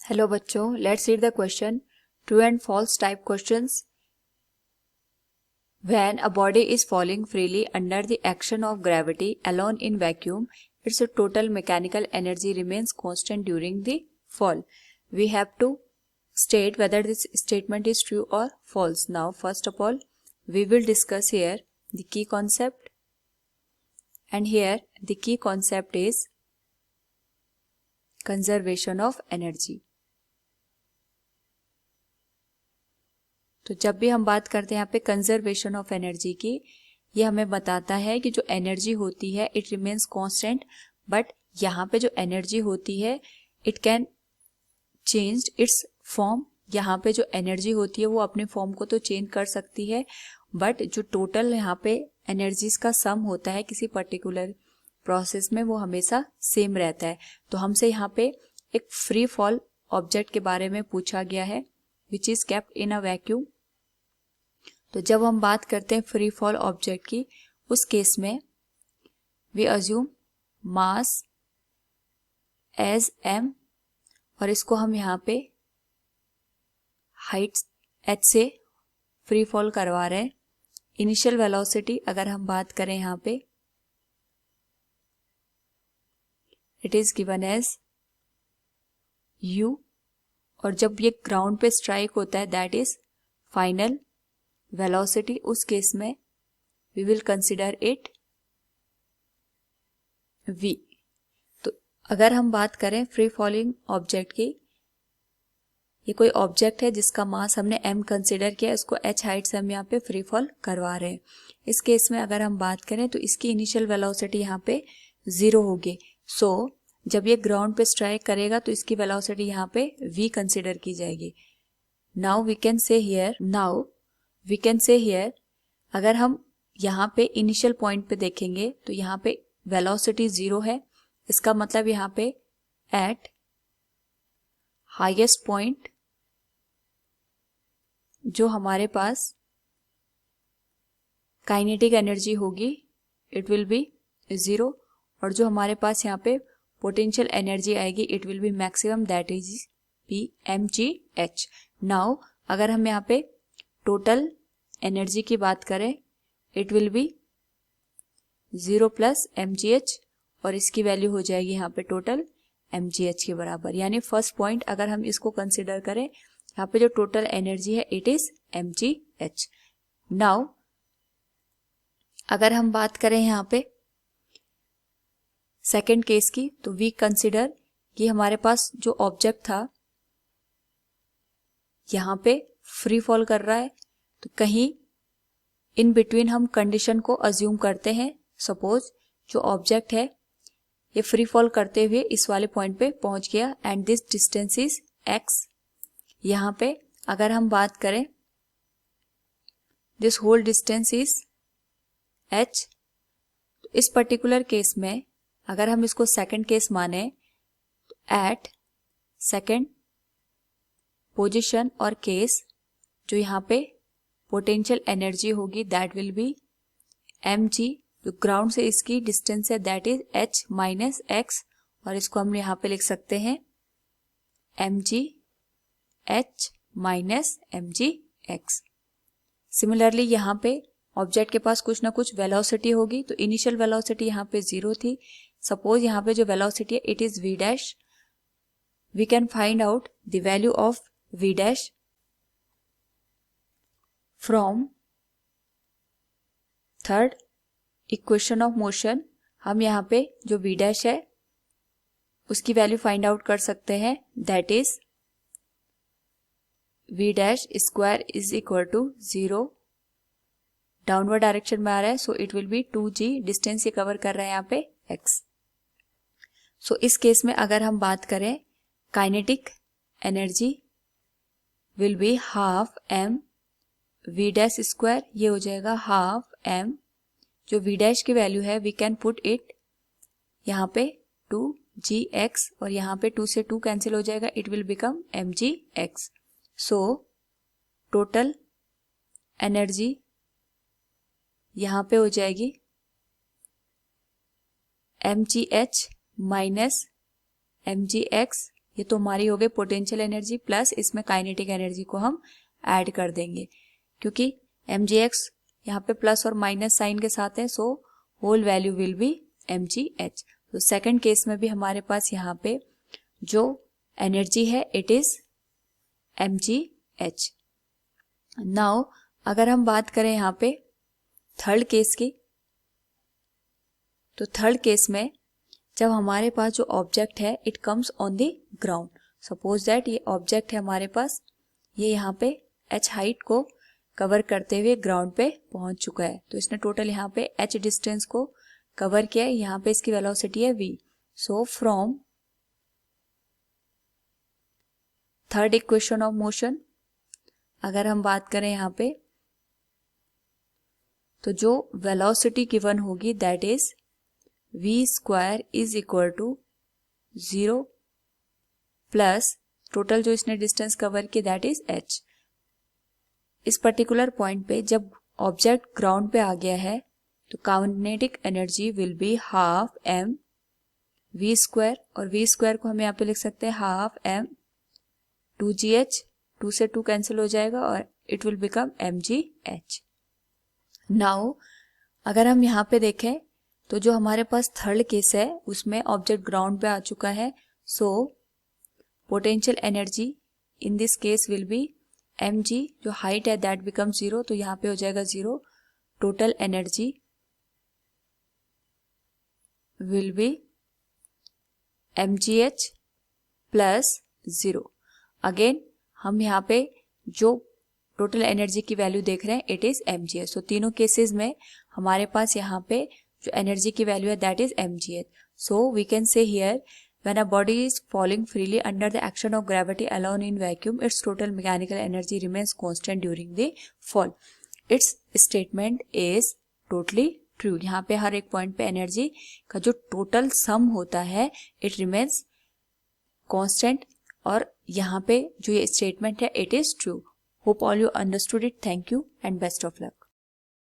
Hello बच्चों, let's read the question. True and false type questions. When a body is falling freely under the action of gravity alone in vacuum, its total mechanical energy remains constant during the fall. We have to state whether this statement is true or false. Now, first of all, we will discuss here the key concept, and here the key concept is conservation of energy. तो जब भी हम बात करते हैं यहाँ पे conservation of energy की, ये हमें बताता है कि जो एनर्जी होती है इट रिमेन्स कांस्टेंट, बट यहाँ पे जो एनर्जी होती है it can change it's form. यहाँ पे जो एनर्जी होती है वो अपने फॉर्म को तो चेंज कर सकती है, बट जो टोटल यहाँ पे एनर्जीज का सम होता है किसी पर्टिकुलर प्रोसेस में वो हमेशा सेम रहता है. तो हमसे यहाँ पे एक फ्री फॉल ऑब्जेक्ट के बारे में पूछा गया है which is kept in a vacuum. तो जब हम बात करते हैं फ्री फॉल ऑब्जेक्ट की, उस केस में we assume mass as m, और इसको हम यहाँ पे हाइट h से फ्री फॉल करवा रहे हैं. इनिशियल वेलोसिटी अगर हम बात करें यहाँ पे it is given as u, और जब ये ग्राउंड पे स्ट्राइक होता है दैट इज फाइनल वेलोसिटी. उस केस में we will consider it v. तो अगर हम बात करें फ्री फॉलिंग ऑब्जेक्ट की, ये कोई ऑब्जेक्ट है जिसका मास हमने m कंसिडर किया, इसको h हाइट से हम यहाँ पे फ्री फॉल करवा रहे हैं. इस केस में अगर हम बात करें तो इसकी इनिशियल वेलोसिटी यहाँ पे 0 होगी. सो जब ये ग्राउंड पे स्ट्राइक करेगा तो इसकी वेलोसिटी यहाँ पे v कंसिडर की जाएगी. Now we can say here अगर हम यहाँ पे इनिशियल पॉइंट पे देखेंगे तो यहाँ पे वेलोसिटी 0 है. इसका मतलब यहाँ पे एट हाईएस्ट पॉइंट जो हमारे पास काइनेटिक एनर्जी होगी इट विल बी 0, और जो हमारे पास यहाँ पे पोटेंशियल एनर्जी आएगी it will B maximum, that is mgh. Now अगर हम यहाँ पे टोटल एनर्जी की बात करें it will B 0 plus mgh, और इसकी वैल्यू हो जाएगी यहाँ पे टोटल mgh के बराबर. यानी फर्स्ट पॉइंट अगर हम इसको कंसिडर करें, यहाँ पे जो टोटल एनर्जी है इट इज mgh. नाउ अगर हम बात करें यहाँ पे सेकेंड केस की, तो वी कंसिडर कि हमारे पास जो ऑब्जेक्ट था यहाँ पे फ्री फॉल कर रहा है, तो कहीं इन बिटवीन हम कंडीशन को अज्यूम करते हैं. सपोज जो ऑब्जेक्ट है ये फ्री फॉल करते हुए इस वाले पॉइंट पे पहुंच गया and this distance is x. यहाँ पे अगर हम बात करें this whole distance is h. तो इस पर्टिकुलर केस में अगर हम इसको सेकंड केस माने तो एट सेकंड पोजीशन और केस जो यहाँ पे पोटेंशियल एनर्जी होगी दैट विल बी mg. जो ग्राउंड से इसकी डिस्टेंस है that is h minus x, और इसको हम यहाँ पे लिख सकते हैं mg h minus mg x. Similarly यहाँ पे ऑब्जेक्ट के पास कुछ ना कुछ वेलोसिटी होगी, तो इनिशियल वेलोसिटी यहाँ पे 0 थी. सपोज यहाँ पे जो वेलोसिटी है it is v dash. We can find out the value of v dash from third equation of motion. हम यहाँ पे जो v डैश है उसकी वैल्यू फाइंड आउट कर सकते हैं, that is v dash square is equal to 0. Downward direction में आ रहा है so it will be 2g. Distance ये कवर कर रहा है यहाँ पे x. सो इस केस में अगर हम बात करें kinetic energy will be half m v dash square. ये हो जाएगा हाफ m. जो v डैश की वैल्यू है वी कैन पुट इट यहाँ पे 2gx, और यहाँ पे 2 से 2 कैंसिल हो जाएगा, it will become mgx. So total energy यहाँ पे हो जाएगी mgh माइनस mgx. ये तो हमारी हो गई पोटेंशियल एनर्जी, प्लस इसमें काइनेटिक एनर्जी को हम ऐड कर देंगे क्योंकि mgx यहाँ पे प्लस और माइनस साइन के साथ है, so whole value will be mgh। तो सेकंड केस में भी हमारे पास यहाँ पे जो एनर्जी है इट इज mgh। नाउ अगर हम बात करें यहाँ पे थर्ड केस की, तो थर्ड केस में जब हमारे पास जो ऑब्जेक्ट है it comes on the ground, suppose that ये ऑब्जेक्ट है हमारे पास, ये यहाँ पे h हाइट को कवर करते हुए ग्राउंड पे पहुंच चुका है, तो इसने टोटल यहाँ पे h डिस्टेंस को कवर किया है, यहाँ पे इसकी वेलोसिटी है v। So from third equation of motion अगर हम बात करें यहाँ पे, तो जो वेलोसिटी गिवन होगी that is v square is equal to 0 plus total जो इसने डिस्टेंस कवर की दैट इज h। इस पर्टिकुलर पॉइंट पे जब ऑब्जेक्ट ग्राउंड पे आ गया है तो kinetic energy will be half m v square, और v स्क्वायर को हम यहाँ पे लिख सकते हैं हाफ m 2gh, 2 से 2 कैंसिल हो जाएगा और it will become mgh। Now अगर हम यहाँ पे देखें तो जो हमारे पास थर्ड केस है उसमें ऑब्जेक्ट ग्राउंड पे आ चुका है, so potential energy in this case will be mg, जो हाइट है दैट बिकम 0, तो यहाँ पे हो जाएगा 0, total energy will be mgh plus 0। Again हम यहाँ पे जो टोटल एनर्जी की वैल्यू देख रहे हैं इट इज mgh, सो तीनों केसेस में हमारे पास यहाँ पे जो एनर्जी की वैल्यू है that is mgh। So we can say here when a body is falling freely under the action of gravity alone in vacuum, its total mechanical energy remains constant during the fall. Its statement is totally true। यहाँ पे हर एक point पे energy का जो total sum होता है it remains constant, और यहाँ पे जो ये स्टेटमेंट है it is true. Hope all you understood it. Thank you and best of luck.